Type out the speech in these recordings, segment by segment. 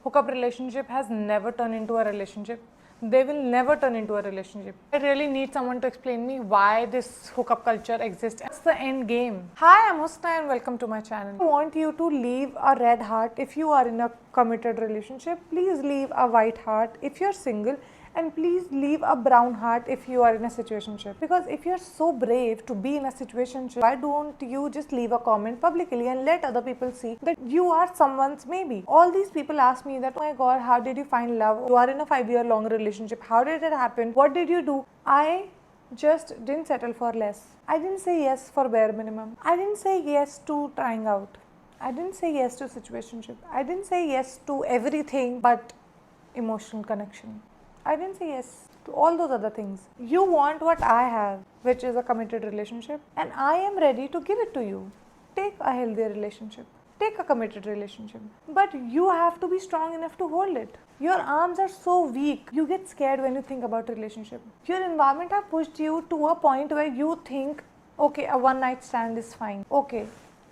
hookup relationship has never turned into a relationship. They will never turn into a relationship. I really need someone to explain me why this hookup culture exists. What's the end game? Hi, I'm Husna and welcome to my channel. I want you to leave a red heart if you are in a committed relationship. Please leave a white heart if you're single. And please leave a brown heart if you are in a situationship. Because if you're so brave to be in a situationship, why don't you just leave a comment publicly and let other people see that you are someone's maybe? All these people ask me that, oh my god, how did you find love? You are in a 5-year long relationship. How did it happen? What did you do? I just didn't settle for less. I didn't say yes for bare minimum. I didn't say yes to trying out. I didn't say yes to situationship. I didn't say yes to everything but emotional connection. I didn't say yes to all those other things. You want what I have, which is a committed relationship, and I am ready to give it to you. Take a healthy relationship. Take a committed relationship. But you have to be strong enough to hold it. Your arms are so weak. You get scared when you think about relationship. Your environment have pushed you to a point where you think, okay, a one night stand is fine. Okay,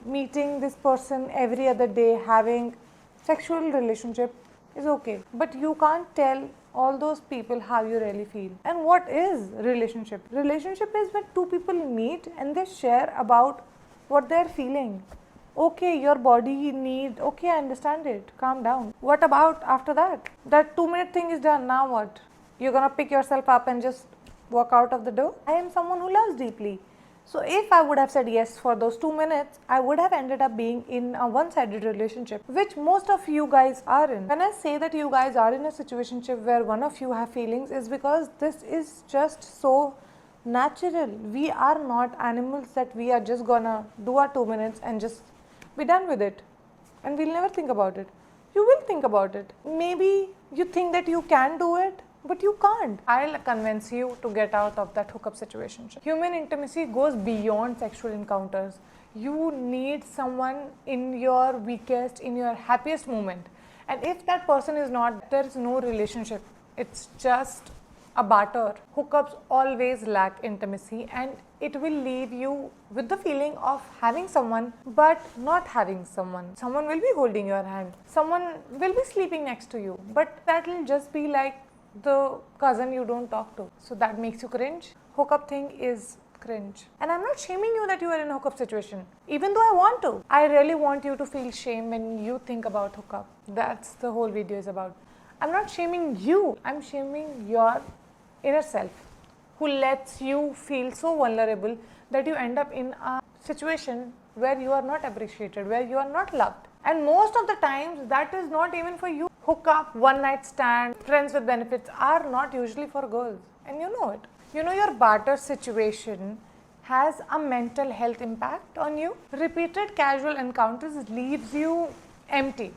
meeting this person every other day, having sexual relationship is okay. But you can't tell all those people how you really feel. And what is relationship? Relationship is when two people meet and they share about what they're feeling. Okay, your body need, okay, I understand it, calm down. What about after that? That 2-minute thing is done, now what? You're gonna pick yourself up and just walk out of the door? I am someone who loves deeply. So if I would have said yes for those 2 minutes, I would have ended up being in a one-sided relationship, which most of you guys are in. When I say that you guys are in a situationship where one of you have feelings, is because this is just so natural. We are not animals that we are just gonna do our 2 minutes and just be done with it. And we'll never think about it. You will think about it. Maybe you think that you can do it, but you can't. I'll convince you to get out of that hookup situation. Human intimacy goes beyond sexual encounters. You need someone in your weakest, in your happiest moment. And if that person is not, there is no relationship. It's just a barter. Hookups always lack intimacy and it will leave you with the feeling of having someone but not having someone. Someone will be holding your hand. Someone will be sleeping next to you. But that will just be like the cousin you don't talk to. So that makes you cringe. Hookup thing is cringe. And I'm not shaming you that you are in a hookup situation, even though I want to. I really want you to feel shame when you think about hookup. That's the whole video is about. I'm not shaming you. I'm shaming your inner self who lets you feel so vulnerable that you end up in a situation where you are not appreciated, where you are not loved. And most of the times that is not even for you. Hookup, one night stand, friends with benefits are not usually for girls, and you know it. You know your barter situation has a mental health impact on you. Repeated casual encounters leaves you empty.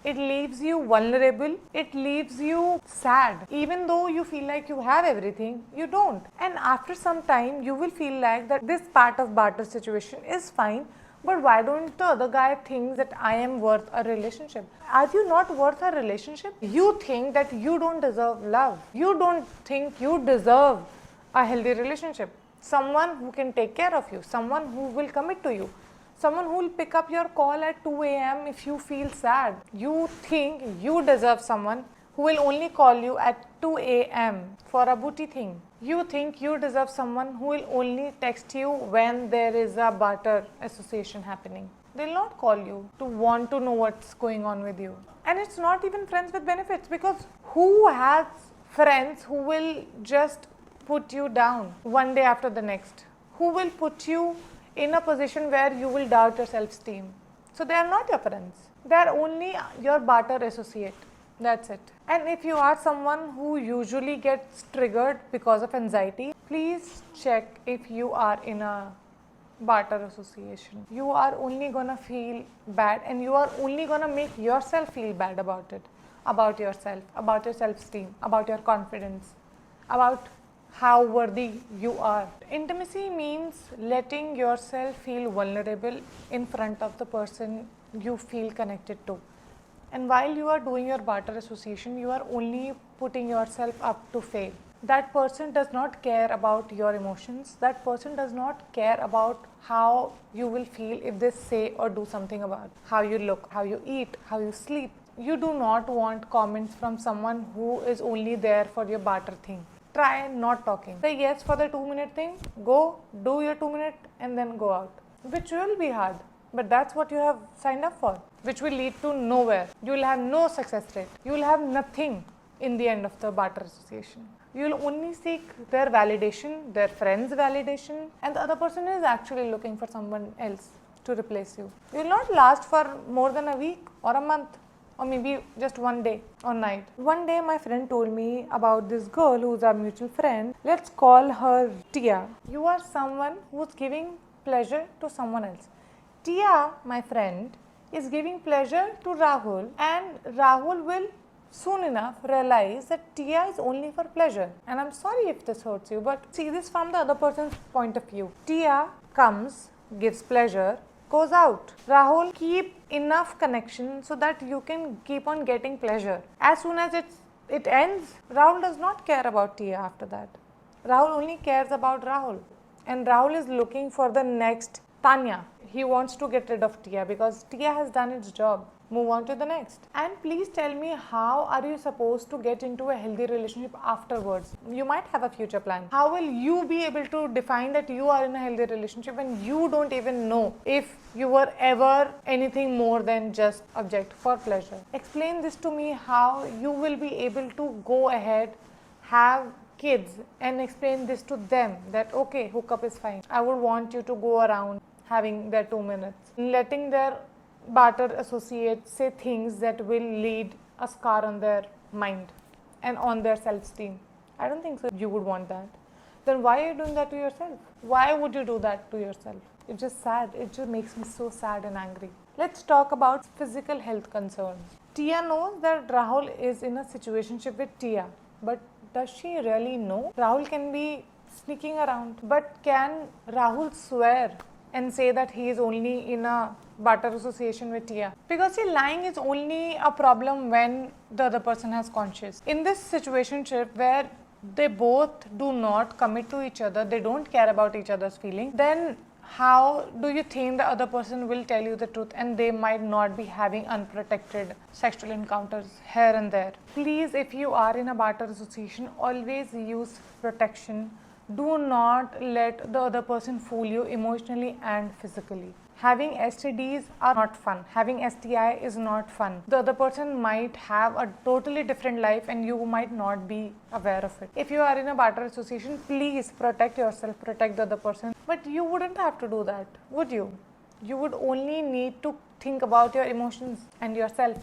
It leaves you vulnerable. It leaves you sad. Even though you feel like you have everything, you don't. And after some time, you will feel like that this part of barter situation is fine, but why don't the other guy think that I am worth a relationship? Are you not worth a relationship? You think that you don't deserve love. You don't think you deserve a healthy relationship. Someone who can take care of you. Someone who will commit to you. Someone who will pick up your call at 2 a.m. if you feel sad. You think you deserve someone who will only call you at 2 a.m. for a booty thing. You think you deserve someone who will only text you when there is a barter association happening. They'll not call you to want to know what's going on with you. And it's not even friends with benefits, because who has friends who will just put you down one day after the next? Who will put you in a position where you will doubt your self-esteem? So they are not your friends. They are only your barter associate. That's it. And if you are someone who usually gets triggered because of anxiety, please check if you are in a barter association. You are only gonna feel bad and you are only gonna make yourself feel bad about it, about yourself, about your self-esteem, about your confidence, about how worthy you are. Intimacy means letting yourself feel vulnerable in front of the person you feel connected to. And while you are doing your barter association, you are only putting yourself up to fail. That person does not care about your emotions. That person does not care about how you will feel if they say or do something about how you look, how you eat, how you sleep. You do not want comments from someone who is only there for your barter thing. Try not talking. Say yes for the 2-minute thing, go, do your 2 minute and then go out. Which will be hard, but that's what you have signed up for, which will lead to nowhere. You will have no success rate. You will have nothing in the end of the barter association. You will only seek their validation, their friends' validation, and the other person is actually looking for someone else to replace you. You will not last for more than a week or a month, or maybe just one day or night. One day my friend told me about this girl who's our mutual friend. Let's call her Tia. You are someone who's giving pleasure to someone else. Tia, my friend, is giving pleasure to Rahul, and Rahul will soon enough realize that Tia is only for pleasure. And I'm sorry if this hurts you, but see this from the other person's point of view. Tia comes, gives pleasure, goes out. Rahul, keep enough connection so that you can keep on getting pleasure. As soon as it ends, Rahul does not care about Tia after that. Rahul only cares about Rahul. And Rahul is looking for the next Tanya. He wants to get rid of Tia because Tia has done its job. Move on to the next. And please tell me, how are you supposed to get into a healthy relationship afterwards? You might have a future plan. How will you be able to define that you are in a healthy relationship when you don't even know if you were ever anything more than just object for pleasure? Explain this to me, how you will be able to go ahead, have kids and explain this to them that okay, hookup is fine. I would want you to go around having their 2 minutes, letting their barter associates say things that will lead a scar on their mind and on their self-esteem. I don't think so you would want that. Then why are you doing that to yourself? Why would you do that to yourself? It's just sad. It just makes me so sad and angry. Let's talk about physical health concerns. Tia knows that Rahul is in a situationship with Tia, but does she really know? Rahul can be sneaking around, but can Rahul swear and say that he is only in a barter association with Tia? Because see, lying is only a problem when the other person has conscience. In this situationship where they both do not commit to each other, they don't care about each other's feelings, then how do you think the other person will tell you the truth and they might not be having unprotected sexual encounters here and there? Please, if you are in a barter association, always use protection. Do not let the other person fool you emotionally and physically. Having STDs are not fun. Having STI is not fun. The other person might have a totally different life and you might not be aware of it. If you are in a barter association, please protect yourself, protect the other person. But you wouldn't have to do that, would you? You would only need to think about your emotions and yourself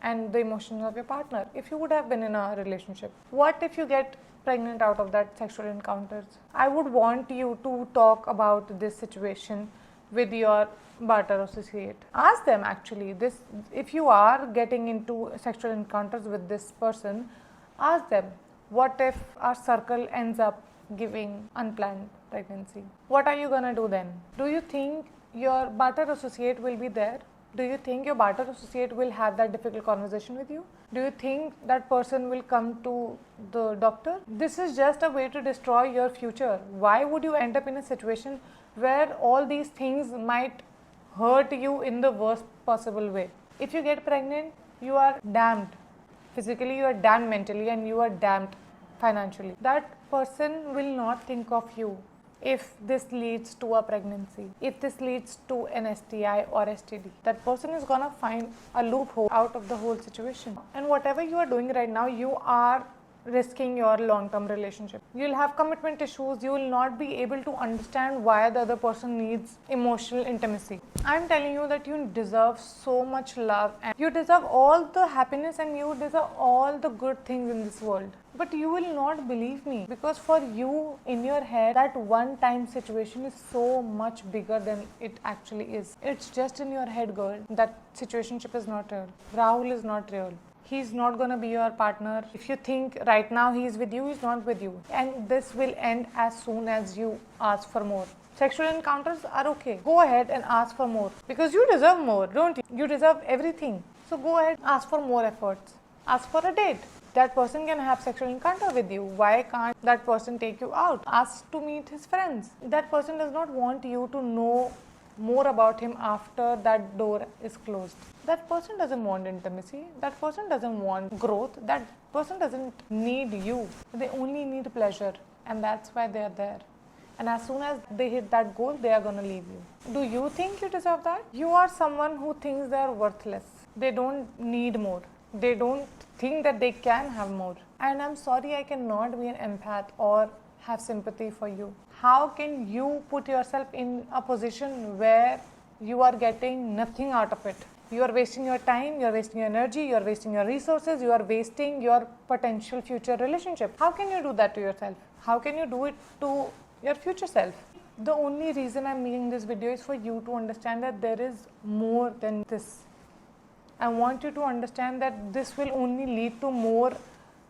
and the emotions of your partner if you would have been in a relationship. What if you get pregnant out of that sexual encounters? I would want you to talk about this situation with your barter associate. Ask them actually this, if you are getting into sexual encounters with this person, ask them, what if our circle ends up giving unplanned pregnancy? What are you gonna do then? Do you think your barter associate will be there? Do you think your barter associate will have that difficult conversation with you? Do you think that person will come to the doctor? This is just a way to destroy your future. Why would you end up in a situation where all these things might hurt you in the worst possible way? If you get pregnant, you are damned. Physically, you are damned mentally, and you are damned financially. That person will not think of you if this leads to a pregnancy, if this leads to an STI or STD. That person is gonna find a loophole out of the whole situation. And whatever you are doing right now, you are risking your long-term relationship. You'll have commitment issues. You will not be able to understand why the other person needs emotional intimacy. I'm telling you that you deserve so much love and you deserve all the happiness and you deserve all the good things in this world. But you will not believe me, because for you, in your head, that one-time situation is so much bigger than it actually is. It's just in your head, girl. That situationship is not real. Rahul is not real. He's not gonna be your partner. If you think right now he's with you, he's not with you. And this will end as soon as you ask for more. Sexual encounters are okay. Go ahead and ask for more. Because you deserve more, don't you? You deserve everything. So go ahead, ask for more efforts. Ask for a date. That person can have sexual encounter with you. Why can't that person take you out? Ask to meet his friends. That person does not want you to know more about him after that door is closed. That person doesn't want intimacy. That person doesn't want growth. That person doesn't need you. They only need pleasure, and that's why they are there. And as soon as they hit that goal, they are gonna leave you. Do you think you deserve that? You are someone who thinks they are worthless. They don't need more. They don't think that they can have more. And I'm sorry, I cannot be an empath or have sympathy for you. How can you put yourself in a position where you are getting nothing out of it? You are wasting your time, you are wasting your energy, you are wasting your resources, you are wasting your potential future relationship. How can you do that to yourself? How can you do it to your future self? The only reason I'm making this video is for you to understand that there is more than this. I want you to understand that this will only lead to more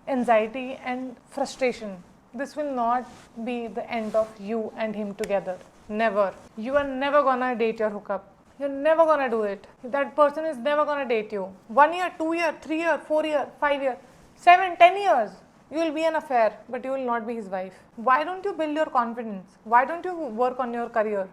anxiety and frustration. This will not be the end of you and him together. Never. You are never gonna date your hookup. You're never gonna do it. That person is never gonna date you. 1 year, 2 year, 3 year, 4 year, 5 year, 7, 10 years. You will be an affair, but you will not be his wife. Why don't you build your confidence? Why don't you work on your career?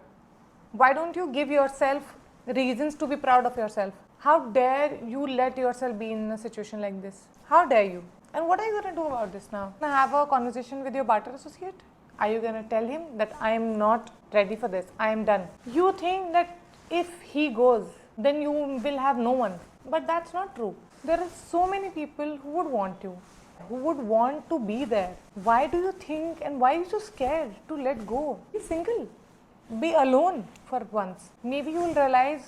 Why don't you give yourself reasons to be proud of yourself? How dare you let yourself be in a situation like this? How dare you? And what are you going to do about this now? Have a conversation with your barter associate? Are you going to tell him that I am not ready for this? I am done. You think that if he goes, then you will have no one. But that's not true. There are so many people who would want you, who would want to be there. Why do you think and why are you so scared to let go? Be single. Be alone for once. Maybe you will realize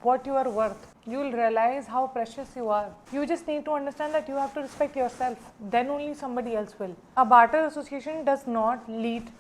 what you are worth. You will realize how precious you are. You just need to understand that you have to respect yourself. Then only somebody else will. A barter association does not lead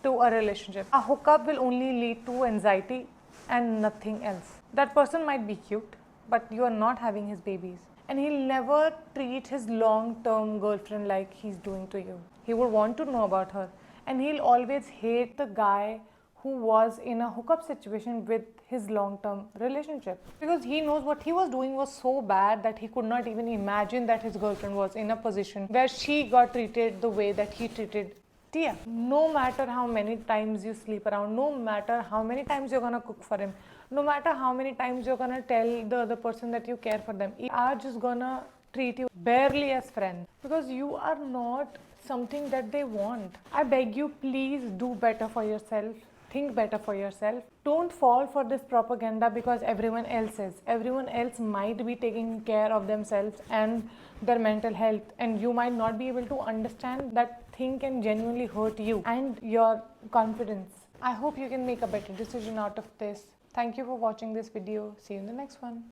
to a relationship. A hookup will only lead to anxiety and nothing else. That person might be cute, but you are not having his babies. And he'll never treat his long-term girlfriend like he's doing to you. He would want to know about her. And he'll always hate the guy who was in a hookup situation with his long-term relationship. Because he knows what he was doing was so bad that he could not even imagine that his girlfriend was in a position where she got treated the way that he treated Tia. No matter how many times you sleep around, no matter how many times you're gonna cook for him, no matter how many times you're gonna tell the other person that you care for them, they are just gonna treat you barely as friends because you are not something that they want. I beg you, please do better for yourself. Think better for yourself. Don't fall for this propaganda because everyone else is. Everyone else might be taking care of themselves and their mental health, and you might not be able to understand that thing can genuinely hurt you and your confidence. I hope you can make a better decision out of this. Thank you for watching this video. See you in the next one.